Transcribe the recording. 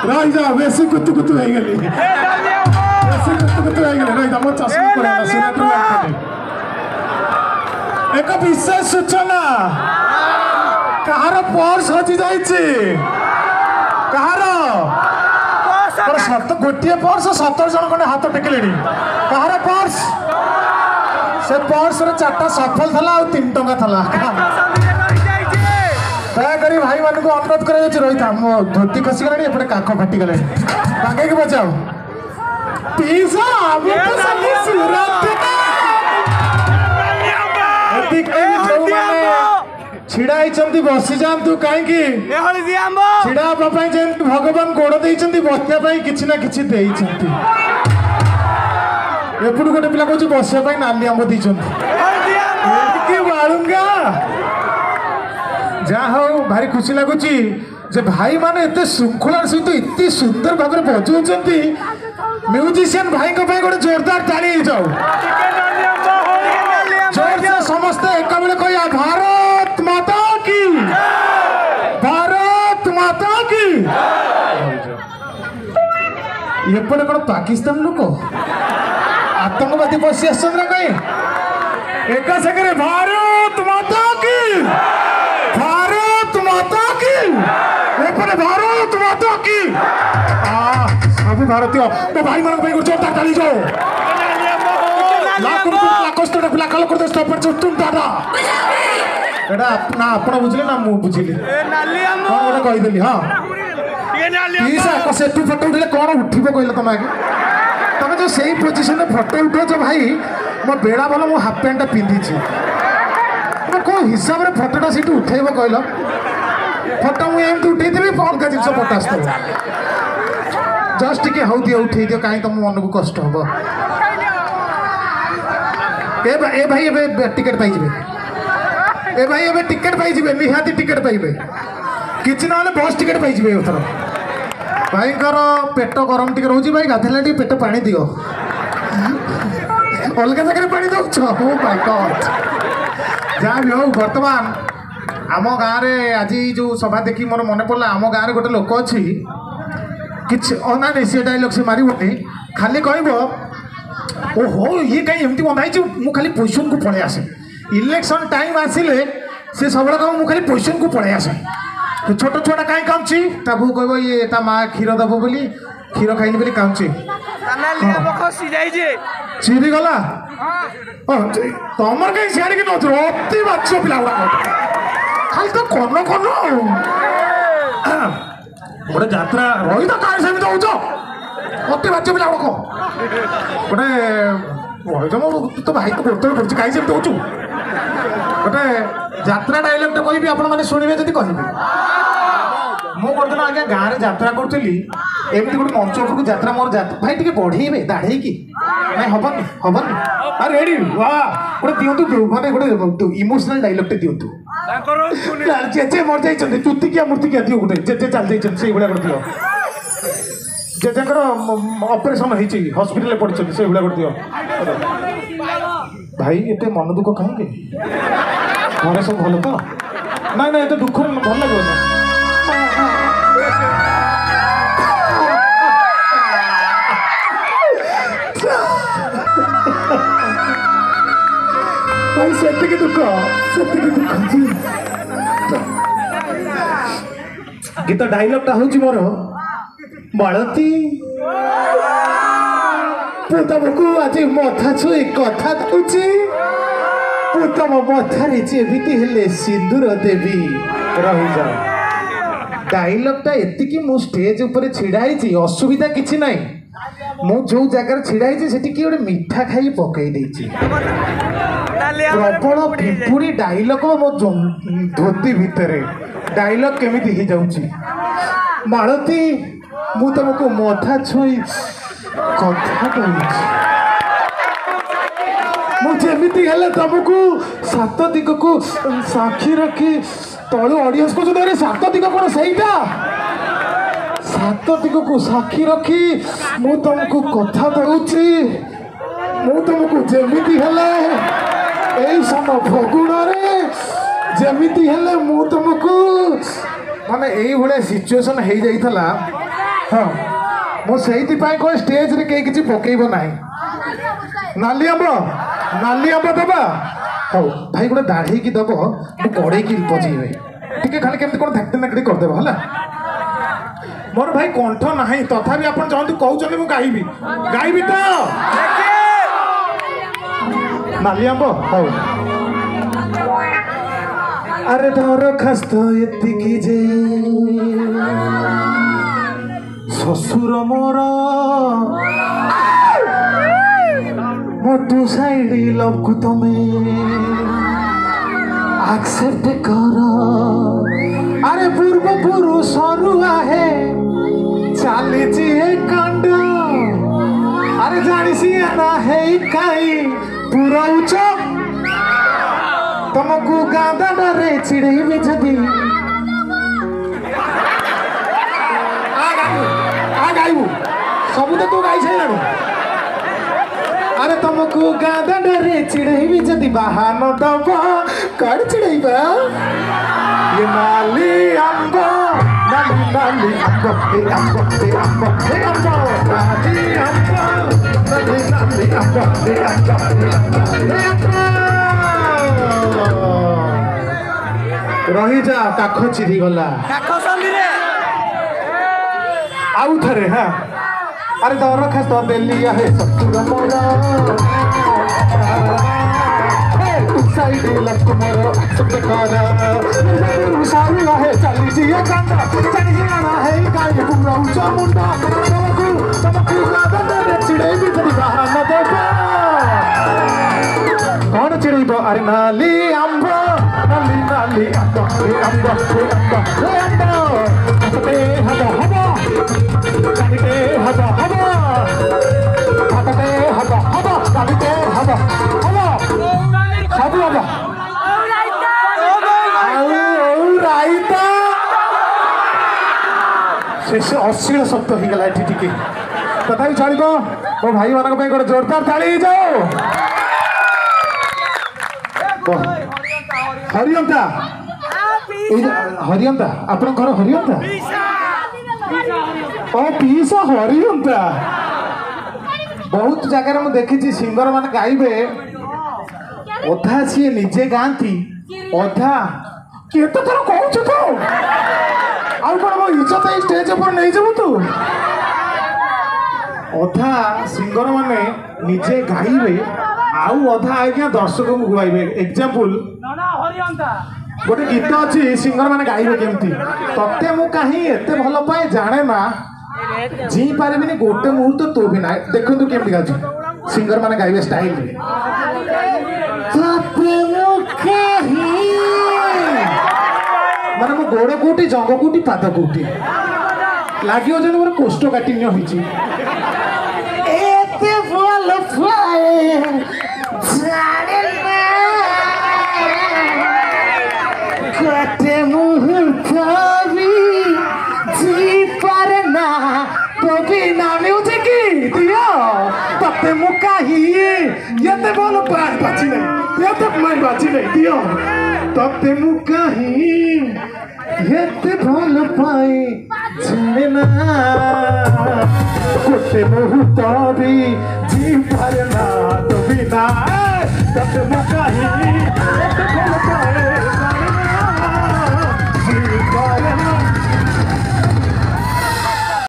रही जा बेसी कुतु कुतु हो गली बेसी कुतु कुतु हो गली रही जा मो चश्मा पड़ेगा सिनेटर एक विशेष सूचना कहार पर्स हजि जाइछि कहार सत गोटे पर्स 17 जन खंडे हाथ टेकिले कहार पर्स से पर्स रे 4टा सफल थला और 3 टंका थला दयाकोरी भाई मान को अनुरोध कर रही था मो धोती खसी गलानी एपटे काख फाटी गले ताके के बचाओ पीसा अब तो सब सूरत एति के जो माने छिड़ाई चंदी बसी जांतु काहे की छिड़ा पापा जे भगवान गोड़ देई चंदी बसिया पई किछि ना किछि देई चंदी एपुडु गोटे पिला कहू बसिया पई नाली आंब देई चंदी के बाळुंगा जा हो भारी खुशी लगुच जे भाई माने एते श्रृंखलार सहित इतनी सुंदर भाव में बजाउछंती म्यूजिशियन भाई को भाई गोटे जोरदार ताली जाओ जोर से समस्त एक बेले कहिया भारत माता की भारत माता की एपटे कौन पाकिस्तान लोक आतंकवादी बसी आसन कहीं एक संगे भारत माता की भारत माता की एपटे भारत माता की सब भारतीय तो भाई मान जोरदार ताली जाओ बुझे ना मुझे बुझिली कहीदेली हाँ सेठू फटो उठे कौन उठब कहल तुम आगे तुम जो से पोजिशन में फटो उठाच भाई मो बेड़ा भल मो हाफ पैंटा पिंधि कौन हिसाब से फटोटा से उठेब कहल फटो मुझे उठे अलग जिन पटास जस्ट टे हौ दियो उठे दियो कहीं तुम मन को कष्ट हम ए भाई टिकेट पाई ए भाई ए टिकेट पाई निहाती टिकेट पाइबे किछि ना बस टिकेट पाई एथर भाई पेट गरम टिके रोची भाई गाधेला पेट पानी दियो अलग जगह पानी दौच ओ माय गॉड जहाँ भी हो बर्तमान आम गाँव में आज जो सभा देखी मोर मन पड़ा आम गाँव में गोटे लोक अच्छी किसी ना नहीं सी डायलॉग से मारे खाली कहब ओहो ये कहीं एमती बंधाई मुझे खाली पोजिशन को पलि आसे इलेक्शन टाइम आसिले से सब कह मुझे खाली पोजिशन को पलि आसे छोट छुआ कहीं काँची ताबू कह ये ता माँ क्षीर दब बोली क्षीर खाइनी बोली काँची चिरी गला तुम कहीं सियाड़ी की नजर अति बाच पिला खाली तो कन कन गोटे जात्रा रही तो कहीं सेमती हो अति बाच पिला गोटे रही तो भाई तो गोटे पड़ी कहीं सेमती हो गोटे जात्रा डायलॉग कहि आपण मैंने शुणवे जब कह मुझे आज्ञा गाँव में जात्रा करी एमती गोटे मंच उपरको जात्रा मोर भाई टे बढ़े दाढ़े की ना हबनी हबनी अरे रेडी वाह गोटे दिंतु माने गोटे इमोशनल डायलॉग टे दिंतु जेजे मर जाइए चुतिकिया मूर्तिकिया दियो गोटे जेजे चल जाइए से भाया गोटे दियो जेजेकर ऑपरेशन होती हॉस्पिटल पड़ी से भाया गोटे दियो भाई एते मन दुख कहीं घर सब भल तो ना ना ये दुख भल लगे भाई से दुख गीत डायलॉग टा हूँ मोर बड़ती तुमको आज मथा छुई कथा दूची तुम मथारे जेमिति हेले सिंदूर देवी रही जाओ डायलॉग टा एतिकी मु स्टेज ऊपर छिड़ाई असुविधा किछि नाही मु जो जगह छिड़ाई सेठी कि गोटे मिठा खाई पकई देछि प्रबल पिंपुड़ी डायलॉग मो धोती भितर डायलॉग केमिति ही जाउछि मालती मु तुमको मथा छुई कथा कहूछि मुझेमिति हेले तुमको सात दिग को साक्षी रखी तलु ऑडियंस को जो सात दिग कौन सहीटा सात दिग को साक्षी रखी मु तुमको कथा दूची मु तुमको जेमिति हेले एई समय फगुण रे जेमिति हेले मु तुमको ମାନେ ଏଇଭଳିଆ ସିଚୁଏସନ୍ ହେଇଯାଇଥିଲା। ହଁ ମୁଁ ସେଇଥିପାଇଁ କହ ଷ୍ଟେଜ୍ରେ କେହି କିଛି ପକେଇବ ନାହିଁ। ନାଲି ଆମ୍ବ ଦେବା। ହଉ ଭାଇ ଗୋଟେ ଦାଢ଼େଇକି ଦେବ, ମୁଁ କଡ଼େଇକି ବଜେଇବେ ଟିକେ, ଖାଲି କେମିତି କ'ଣ ଧାକ୍ଟି ନାକଟି କରିଦେବ ହେଲା। ମୋର ଭାଇ କଣ୍ଠ ନାହିଁ, ତଥାପି ଆପଣ ଚାହୁଁନ୍ତୁ କହୁଛନ୍ତି ମୁଁ ଗାଇବି ତ। ନାଲି ଆମ୍ବ ହଉ। ଆରେ ଦରଖାସ୍ତ ଏତିକି ଯେ ଶ୍ୱଶୁର ମୋର ମୋ ଟୁ ସାଇଡ୍ ଲଭକୁ ତମେ ଆକ୍ସେପ୍ଟ କର। ଆରେ ପୂର୍ବ ପୁରୁଷରୁ ଆହେ ଚାଲିଛି ଏ କାଣ୍ଡ। ଆରେ ଜାଣିଛି ନା ହେଇ କାଇ ପୁରଉଛ ତମକୁ ଗାଁ ଦାଣ୍ଡରେ ଚିଡ଼େଇବି ଯଦି ଗାଇବୁ ସବୁ ତ ତୁ ଗାଇ ସାରିଲାଣୁ। ଆରେ ତମକୁ ଗାଁ ଦାଣ୍ଡରେ ଚିଡ଼େଇବି ଯଦି ବାହାନ ଦବ କୁଆଡ଼େ ଚିଡ଼େଇବା। ये नाली आंब नाली नाली आंब हे आंब हे आंब हे आंब नाली आंब नाली नाली आंब हे आंब हे आंब। रही जा काख चिरी गला आउ थरे। हाँ अरे दरखास्त देली है ससुर मोर साइड लग मोर सब कर सारू है चली जी कांड चली जाना है गाय बुराउच मुंडा तमकु गादरे चिड़े भी तरी बहाना देबो कौन चिड़ेबो। अरे नाली आंब नाली नाली आंब हे आंब हे आंब हे आंब हबे हबा हबा चलिते हबा हबा हबे हबा हबा चलिते हबा हबा सब हबा राइता शेष अश्लील शब्द हो गला एठी टिके तथापि चलिबो। मो भाई मानक पे गोटे जोरदार ताली जाओ। हरियंता हरियंता आपण घर हरियंता पीसा हरियंता बहुत जगह मैं देखी सिंगर मान गाइबे अधा सी निजे गाँती अधा केते थर कहूँ तो आउ कौन मो इज्जत स्टेज पर नहीं जाबू तू। अधा सिंगर माने निजे गाइबे आउ अधा आज्ञा दर्शक को गुआइबे। एग्जांपल गोटे गीत अच्छी सिंगर माने गाइबे केमती तते मु कहीं एते भल पाए जाने ना जी पारिबिनी गोटे मुहूर्त तो भी ना देखु केमती गाजु सिंगर माने गाइबे स्टाइल रे माने मो गोड़ कोटी जंग कोटी पाद कोटी लागियो जने मोर कोष्ठकाठिन्य होइची एते भल पाए जाने ना गोटे मुहूर्त भी जी पारे ना तो भी ना म्यूजिक दियो तते मुका ही ये बोल बाजी नहीं ये मैं बाजी नहीं दियो तते मुका ही ये भल पाए जाने ना गोटे मुहूर्त भी जी पारे ना तो भी ना तते मुका ही